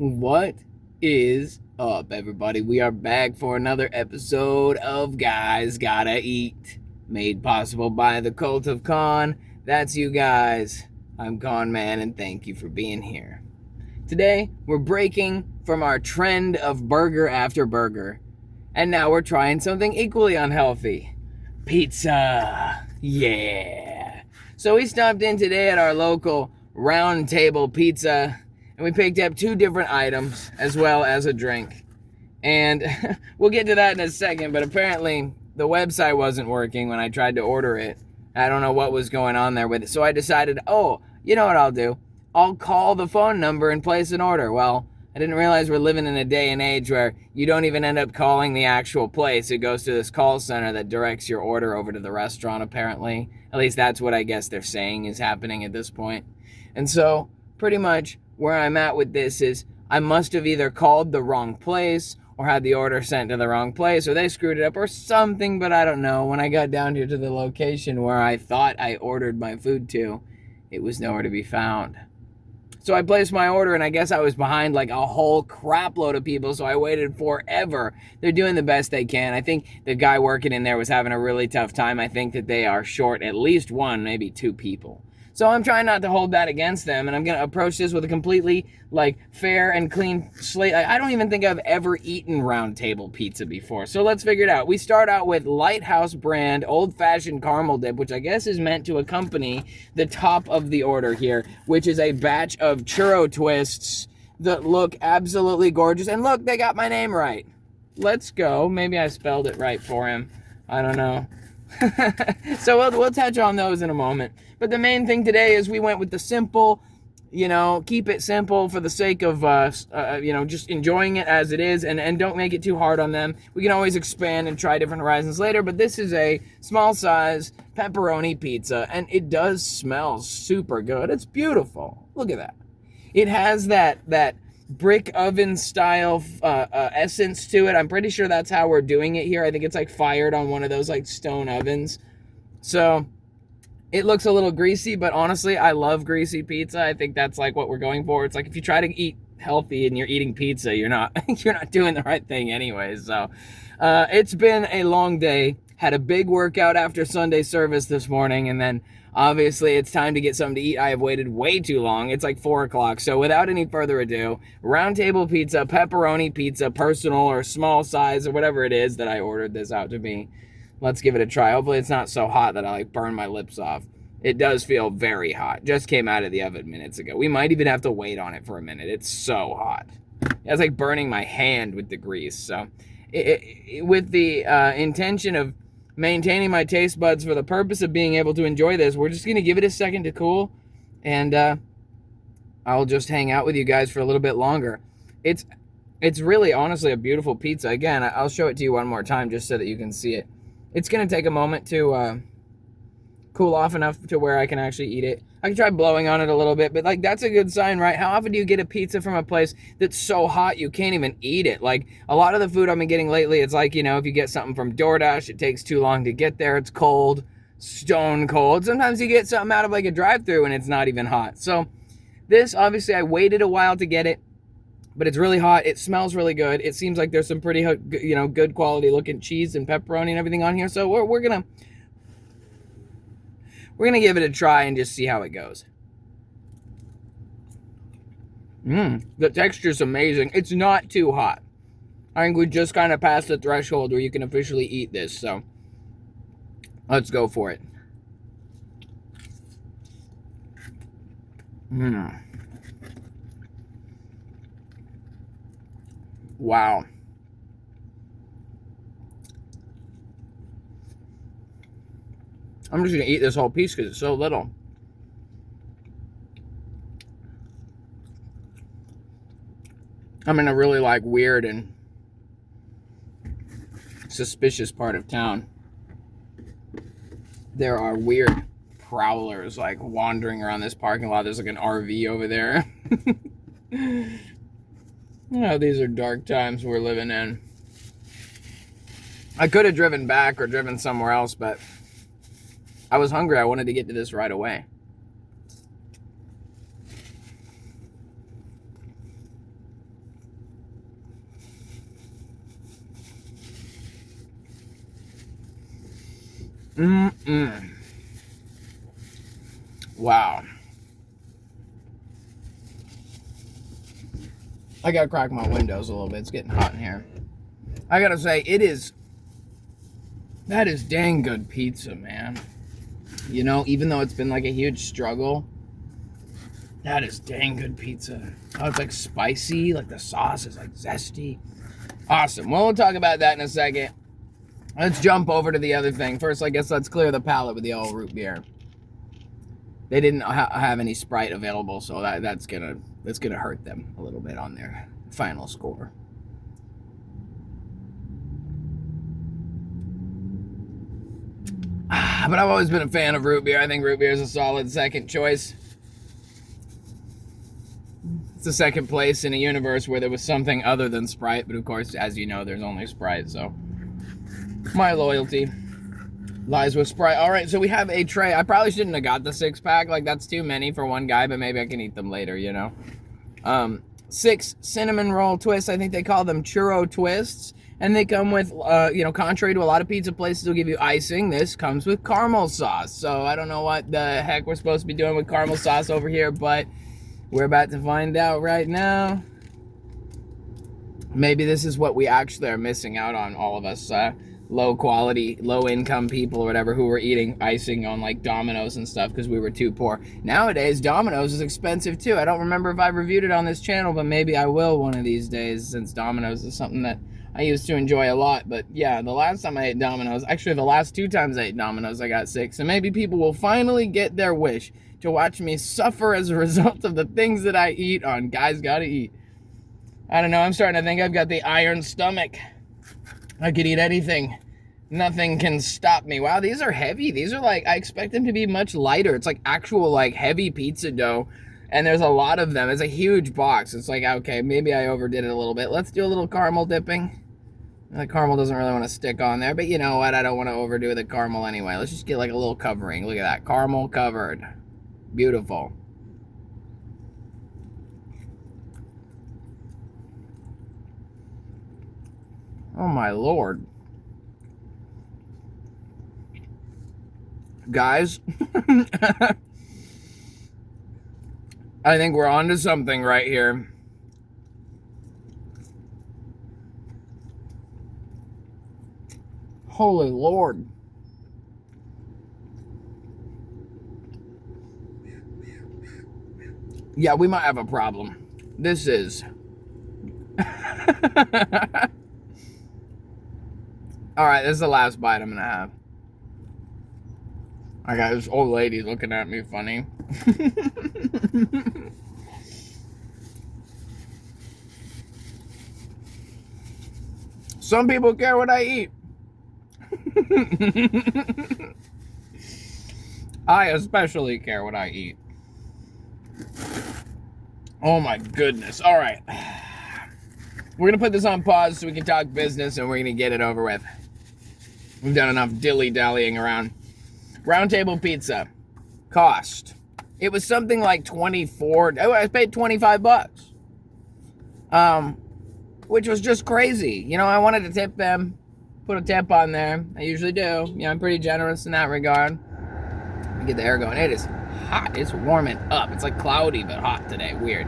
What is up, everybody? We are back for another episode of Guys Gotta Eat, made possible by the Cult of Con. That's you guys. I'm Con Man, and thank you for being here. Today, we're breaking from our trend of burger after burger, and now we're trying something equally unhealthy. Pizza! Yeah! So we stopped in today at our local Round Table Pizza, and we picked up 2 different items as well as a drink. And we'll get to that in a second, but apparently the website wasn't working when I tried to order it. I don't know what was going on there with it. So I decided, you know what I'll do? I'll call the phone number and place an order. Well, I didn't realize we're living in a day and age where you don't even end up calling the actual place. It goes to this call center that directs your order over to the restaurant, apparently. At least that's what I guess they're saying is happening at this point. And so, pretty much, where I'm at with this is I must have either called the wrong place or had the order sent to the wrong place, or they screwed it up or something, but I don't know. When I got down here to the location where I thought I ordered my food to, it was nowhere to be found. So I placed my order, and I guess I was behind like a whole crap load of people, so I waited forever. They're doing the best they can. I think the guy working in there was having a really tough time. I think that they are short at least 1, maybe 2 people. So I'm trying not to hold that against them, and I'm going to approach this with a completely, fair and clean slate. I don't even think I've ever eaten Round Table pizza before, so let's figure it out. We start out with Lighthouse brand old-fashioned caramel dip, which I guess is meant to accompany the top of the order here, which is a batch of churro twists that look absolutely gorgeous. And look, they got my name right. Let's go. Maybe I spelled it right for him. I don't know. So we'll touch on those in a moment. But the main thing today is we went with the simple, keep it simple for the sake of, just enjoying it as it is, and don't make it too hard on them. We can always expand and try different horizons later, but this is a small size pepperoni pizza, and it does smell super good. It's beautiful. Look at that. It has that brick oven style essence to it. I'm pretty sure that's how we're doing it here. I think it's fired on one of those stone ovens. So it looks a little greasy, but honestly, I love greasy pizza. I think that's what we're going for. It's if you try to eat healthy and you're eating pizza, you're not doing the right thing anyways. So it's been a long day. Had a big workout after Sunday service this morning, and then obviously it's time to get something to eat. I have waited way too long. It's 4 o'clock. So without any further ado, Round Table Pizza, pepperoni pizza, personal or small size or whatever it is that I ordered this out to be. Let's give it a try. Hopefully it's not so hot that I burn my lips off. It does feel very hot. Just came out of the oven minutes ago. We might even have to wait on it for a minute. It's so hot. It's burning my hand with the grease. So with the intention of maintaining my taste buds for the purpose of being able to enjoy this, we're just going to give it a second to cool, and I'll just hang out with you guys for a little bit longer. It's really honestly a beautiful pizza. Again, I'll show it to you one more time just so that you can see it. It's going to take a moment to cool off enough to where I can actually eat it. I can try blowing on it a little bit, but that's a good sign, right? How often do you get a pizza from a place that's so hot you can't even eat it? A lot of the food I've been getting lately, it's if you get something from DoorDash, it takes too long to get there. It's cold, stone cold. Sometimes you get something out of a drive-thru and it's not even hot. So this, obviously, I waited a while to get it, but it's really hot. It smells really good. It seems like there's some pretty, good quality looking cheese and pepperoni and everything on here. So we're gonna give it a try and just see how it goes. The texture's amazing. It's not too hot. I think we just kind of passed the threshold where you can officially eat this. So let's go for it. Wow. I'm just going to eat this whole piece because it's so little. I'm in a really weird and suspicious part of town. There are weird prowlers wandering around this parking lot. There's an RV over there. These are dark times we're living in. I could have driven back or driven somewhere else, but I was hungry. I wanted to get to this right away. Wow. I gotta crack my windows a little bit. It's getting hot in here. I gotta say, that is dang good pizza, man. You know, even though it's been like a huge struggle, that is dang good pizza. Oh, it's like spicy, like the sauce is like zesty. Awesome. Well, we'll talk about that in a second. Let's jump over to the other thing. First, I guess let's clear the palate with the old root beer. They didn't have any Sprite available, so that's gonna hurt them a little bit on their final score. But I've always been a fan of root beer. I think root beer is a solid second choice. It's the second place in a universe where there was something other than Sprite, but of course, as you know, there's only Sprite, so my loyalty lies with Sprite. All right, so we have a tray. I probably shouldn't have got the 6-pack. Like, that's too many for one guy, but maybe I can eat them later, you know? 6 cinnamon roll twists. I think they call them churro twists. And they come with, contrary to a lot of pizza places will give you icing, this comes with caramel sauce. So I don't know what the heck we're supposed to be doing with caramel sauce over here, but we're about to find out right now. Maybe this is what we actually are missing out on, all of us low quality, low income people or whatever who were eating icing on like Domino's and stuff because we were too poor. Nowadays, Domino's is expensive too. I don't remember if I've reviewed it on this channel, but maybe I will one of these days since Domino's is something that I used to enjoy a lot. But yeah, the last time I ate Domino's, actually the last 2 times I ate Domino's, I got sick. So maybe people will finally get their wish to watch me suffer as a result of the things that I eat on Guys Gotta Eat. I don't know, I'm starting to think I've got the iron stomach. I could eat anything. Nothing can stop me. Wow, these are heavy. These are like, I expect them to be much lighter. It's like actual like heavy pizza dough. And there's a lot of them. It's a huge box. It's like, okay, maybe I overdid it a little bit. Let's do a little caramel dipping. The caramel doesn't really want to stick on there, but you know what? I don't want to overdo the caramel anyway. Let's just get like a little covering. Look at that. Caramel covered. Beautiful. Oh my Lord. Guys, I think we're onto something right here. Holy Lord. Yeah, we might have a problem. This is... Alright, this is the last bite I'm gonna have. I got this old lady looking at me funny. Some people care what I eat. I especially care what I eat. Oh my goodness. All right. We're going to put this on pause so we can talk business and we're going to get it over with. We've done enough dilly-dallying around. Round Table Pizza. Cost. It was something like 24. I paid $25. Which was just crazy. You know, I wanted to tip them. Put a tip on there. I usually do. You know, I'm pretty generous in that regard. Get the air going. It is hot. It's warming up. It's like cloudy but hot today. Weird.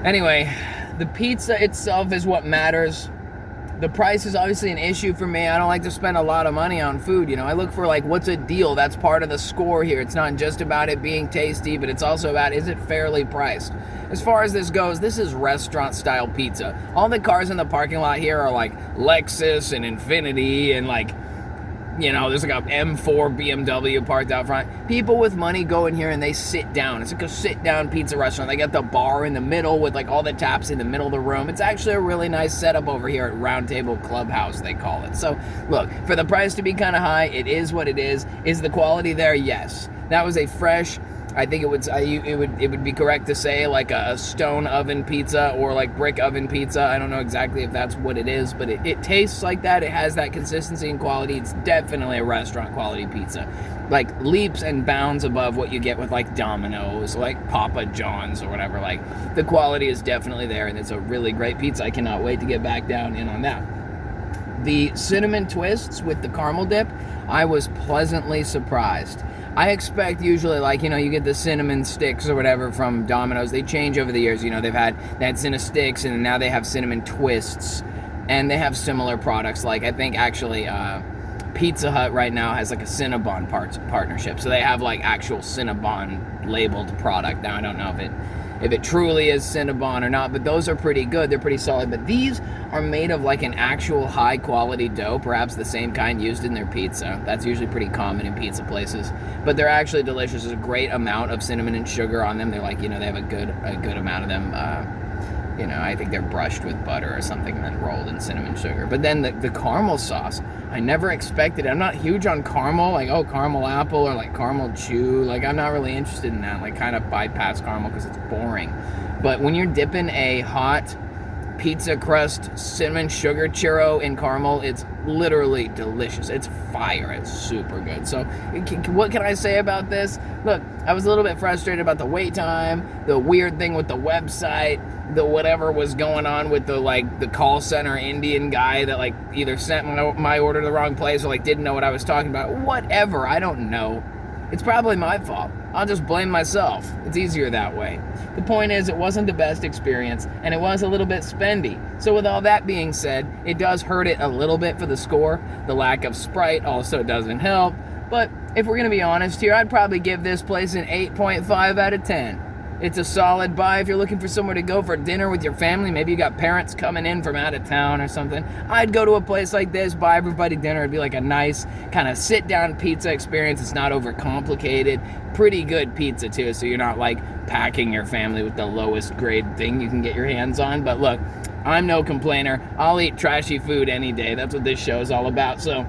Anyway, the pizza itself is what matters. The price is obviously an issue for me. I don't like to spend a lot of money on food. You know, I look for like, what's a deal? That's part of the score here. It's not just about it being tasty, but it's also about, is it fairly priced? As far as this goes, this is restaurant style pizza. All the cars in the parking lot here are like Lexus and Infiniti and like, you know, there's like a M4 BMW parked out front. People with money go in here and they sit down. It's like a sit-down pizza restaurant. They got the bar in the middle with like all the taps in the middle of the room. It's actually a really nice setup over here at Round Table Clubhouse, they call it. So, look, for the price to be kind of high, it is what it is. Is the quality there? Yes. That was a fresh... I think it would be correct to say like a stone oven pizza or like brick oven pizza. I don't know exactly if that's what it is, but it tastes like that. It has that consistency and quality. It's definitely a restaurant quality pizza. Like leaps and bounds above what you get with like Domino's, like Papa John's or whatever. Like the quality is definitely there and it's a really great pizza. I cannot wait to get back down in on that. The cinnamon twists with the caramel dip, I was pleasantly surprised. I expect usually, like, you get the cinnamon sticks or whatever from Domino's. They change over the years. They had cinnamon sticks, and now they have cinnamon twists, and they have similar products. Like, I think actually Pizza Hut right now has like a Cinnabon partnership, so they have like actual Cinnabon labeled product. Now I don't know if it truly is Cinnabon or not, but those are pretty good. They're pretty solid. But these are made of like an actual high quality dough, perhaps the same kind used in their pizza. That's usually pretty common in pizza places. But they're actually delicious. There's a great amount of cinnamon and sugar on them. They're like, they have a good amount of them. I think they're brushed with butter or something and then rolled in cinnamon sugar. But then the caramel sauce, I never expected it. I'm not huge on caramel, like, caramel apple or like caramel chew. Like, I'm not really interested in that. Like, kind of bypass caramel because it's boring. But when you're dipping a hot pizza crust cinnamon sugar churro in caramel, it's literally delicious. It's fire. It's super good. So what can I say about this? Look, I was a little bit frustrated about the wait time, the weird thing with the website, the whatever was going on with the call center Indian guy that like either sent my order to the wrong place or like didn't know what I was talking about. Whatever, I don't know. It's probably my fault. I'll just blame myself. It's easier that way. The point is, it wasn't the best experience, and it was a little bit spendy. So with all that being said, it does hurt it a little bit for the score. The lack of Sprite also doesn't help. But if we're going to be honest here, I'd probably give this place an 8.5 out of 10. It's a solid buy if you're looking for somewhere to go for dinner with your family. Maybe you got parents coming in from out of town or something. I'd go to a place like this, buy everybody dinner. It'd be like a nice kind of sit-down pizza experience. It's not overcomplicated. Pretty good pizza, too, so you're not like packing your family with the lowest grade thing you can get your hands on. But look, I'm no complainer. I'll eat trashy food any day. That's what this show is all about. So,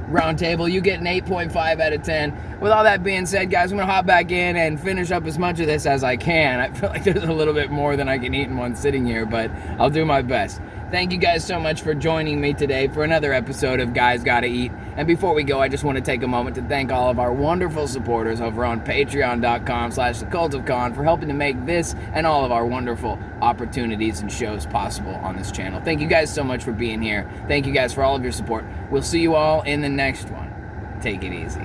round table, you get an 8.5 out of 10. With all that being said, guys, I'm going to hop back in and finish up as much of this as I can. I feel like there's a little bit more than I can eat in one sitting here, but I'll do my best. Thank you guys so much for joining me today for another episode of Guys Gotta Eat. And before we go, I just want to take a moment to thank all of our wonderful supporters over on patreon.com/thecultofcon for helping to make this and all of our wonderful opportunities and shows possible on this channel. Thank you guys so much for being here. Thank you guys for all of your support. We'll see you all in the next one. Take it easy.